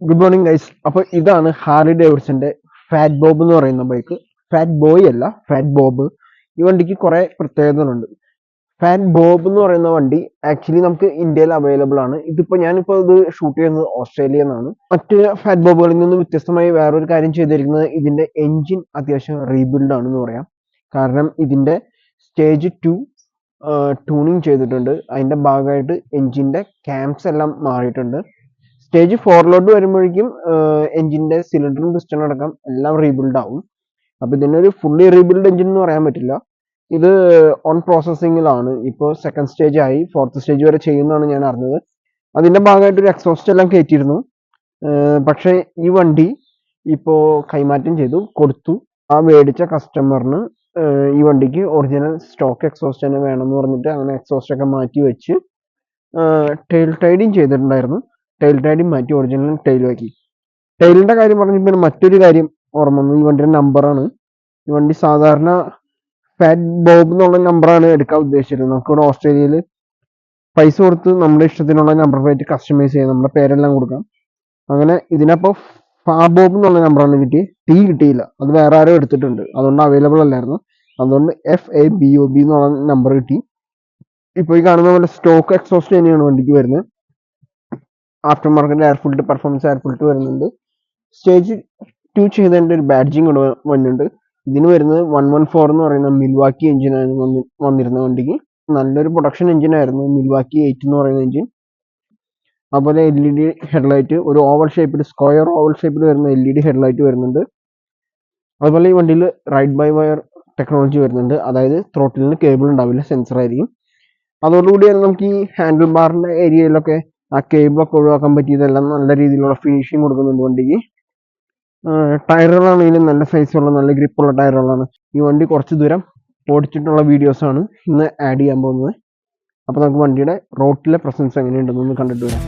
Good morning guys. അപ്പോൾ ഇതാണ് Harley ഡേവിഡ്സന്റെ fat Bob എന്ന് പറയുന്ന ബൈക്ക്. ഫാറ്റ് ബോയ് അല്ല, ഫാറ്റ് ബോബ്. ഈ വണ്ടിക്ക് കുറെ പ്രത്യേകതകളുണ്ട്. ഫാറ്റ് ബോബ് എന്ന് പറയുന്ന വണ്ടി ആക്ച്വലി നമുക്ക് ഇന്ത്യയിൽ അവൈലബിൾ ആണ്. ഞാനിപ്പോൾ ഇത് ഷൂട്ട് ചെയ്യുന്നത് ഓസ്ട്രേലിയയിൽ നിന്നാണ്. മറ്റ് ഫാറ്റ് ബോബുകളിൽ നിന്ന് വ്യത്യസ്തമായി വേറൊരു കാര്യം ചെയ്തിരിക്കുന്നത് ഇതിന്റെ എൻജിൻ അത്യാവശ്യം റീബിൽഡ് ആണെന്ന് പറയാം. കാരണം ഇതിന്റെ സ്റ്റേജ് 2 ട്യൂണിങ് ചെയ്തിട്ടുണ്ട്. അതിന്റെ ഭാഗമായിട്ട് എൻജിന്റെ ക്യാംസ് എല്ലാം മാറിയിട്ടുണ്ട്. സ്റ്റേജ് 4 വരുമ്പോഴേക്കും എഞ്ചിന്റെ സിലിണ്ടറും പിസ്റ്റൺ അടക്കം എല്ലാം റീബിൽഡ് ആവും. അപ്പൊ ഇതിനൊരു ഫുള്ളി റീബിൽഡ് എഞ്ചിൻ എന്ന് പറയാൻ പറ്റില്ല. ഇത് ഓൺ പ്രോസസ്സിങ്ങിലാണ്. ഇപ്പോൾ സെക്കൻഡ് സ്റ്റേജ് ആയി, 4th സ്റ്റേജ് വരെ ചെയ്യുന്നതാണ് ഞാൻ അറിഞ്ഞത്. അതിന്റെ ഭാഗമായിട്ട് ഒരു എക്സോസ്റ്റ് എല്ലാം കയറ്റിയിരുന്നു. പക്ഷേ ഈ വണ്ടി ഇപ്പോൾ കൈമാറ്റം ചെയ്തു കൊടുത്തു. ആ മേടിച്ച കസ്റ്റമറിന് ഈ വണ്ടിക്ക് ഒറിജിനൽ സ്റ്റോക്ക് എക്സോസ്റ്റ് തന്നെ വേണമെന്ന് പറഞ്ഞിട്ട് അങ്ങനെ എക്സോസ്റ്റ് ഒക്കെ മാറ്റി വെച്ച് ടെയിൽ ടൈഡിങ് ചെയ്തിട്ടുണ്ടായിരുന്നു. ടെയിൽ ടൈഡിങ് മാറ്റി ഒറിജിനൽ ടെയിലാക്കി. ടെയിലിന്റെ കാര്യം പറഞ്ഞപ്പോൾ മറ്റൊരു കാര്യം ഓർമ്മ വന്നു. ഈ വണ്ടിയുടെ നമ്പറാണ്. ഈ വണ്ടി സാധാരണ ഫാറ്റ് ബോബ് എന്നുള്ള നമ്പറാണ് എടുക്കാൻ ഉദ്ദേശിച്ചിരുന്നത്. നമുക്കിവിടെ ഓസ്ട്രേലിയയിൽ പൈസ കൊടുത്ത് നമ്മുടെ ഇഷ്ടത്തിനുള്ള നമ്പർ പ്ലേറ്റ് കസ്റ്റമൈസ് ചെയ്യാം, നമ്മുടെ പേരെല്ലാം കൊടുക്കാം. അങ്ങനെ ഇതിനപ്പോൾ ഫാബോബ് എന്നുള്ള നമ്പറാണ് കിട്ടിയത്. ടി കിട്ടിയില്ല, അത് വേറെ ആരോ എടുത്തിട്ടുണ്ട്, അതുകൊണ്ട് അവൈലബിൾ അല്ലായിരുന്നു. അതുകൊണ്ട് FABOB എന്നുള്ള നമ്പർ കിട്ടി. ഇപ്പോൾ ഈ കാണുന്ന പോലെ സ്റ്റോക്ക് എക്സോസ്റ്റ് തന്നെയാണ് വണ്ടിക്ക് വരുന്നത്. After market air filter, performance air filter വരുന്നുണ്ട്. സ്റ്റേജ് 2 ചെയ്തതിൻ്റെ ഒരു ബാഡ്ജിങ് ഇവിടെ വന്നിട്ടുണ്ട്. ഇതിന് വരുന്നത് 114 എന്ന് പറയുന്ന മിൽവാക്കി എഞ്ചിനാണ് വന്നിരുന്ന വണ്ടിക്ക്. നല്ലൊരു പ്രൊഡക്ഷൻ എഞ്ചിനായിരുന്നു മിൽവാക്കി 8 എന്ന് പറയുന്ന എഞ്ചിൻ. അതുപോലെ LED ഹെഡ്ലൈറ്റ്, ഒരു ഓവൽ ഷേപ്പിൽ, സ്ക്വയർ ഓവൽ ഷേപ്പിൽ വരുന്ന LED ഹെഡ്ലൈറ്റ് വരുന്നുണ്ട്. അതുപോലെ ഈ വണ്ടിയിൽ റൈഡ് ബൈ വയർ ടെക്നോളജി വരുന്നുണ്ട്. അതായത് ത്രോട്ടിലിന് കേബിൾ ഉണ്ടാവില്ല, സെൻസർ ആയിരിക്കും. അതോടുകൂടി നമുക്ക് ഈ ഹാൻഡിൽ ബാറിന്റെ ഏരിയയിലൊക്കെ ആ കേബിളൊക്കെ ഒഴിവാക്കാൻ പറ്റിയതെല്ലാം നല്ല രീതിയിലുള്ള ഫിനിഷിങ് കൊടുക്കുന്നുണ്ട് വണ്ടിക്ക്. ടയറുകളാണെങ്കിലും നല്ല സൈസുള്ള നല്ല ഗ്രിപ്പുള്ള ടയറുകളാണ്. ഈ വണ്ടി കുറച്ച് ദൂരം ഓടിച്ചിട്ടുള്ള വീഡിയോസാണ് ഇന്ന് ആഡ് ചെയ്യാൻ പോകുന്നത്. അപ്പോൾ നമുക്ക് വണ്ടിയുടെ റോട്ടിലെ പ്രസൻസ് എങ്ങനെയുണ്ടെന്നൊന്ന് കണ്ടിട്ട് വരാം.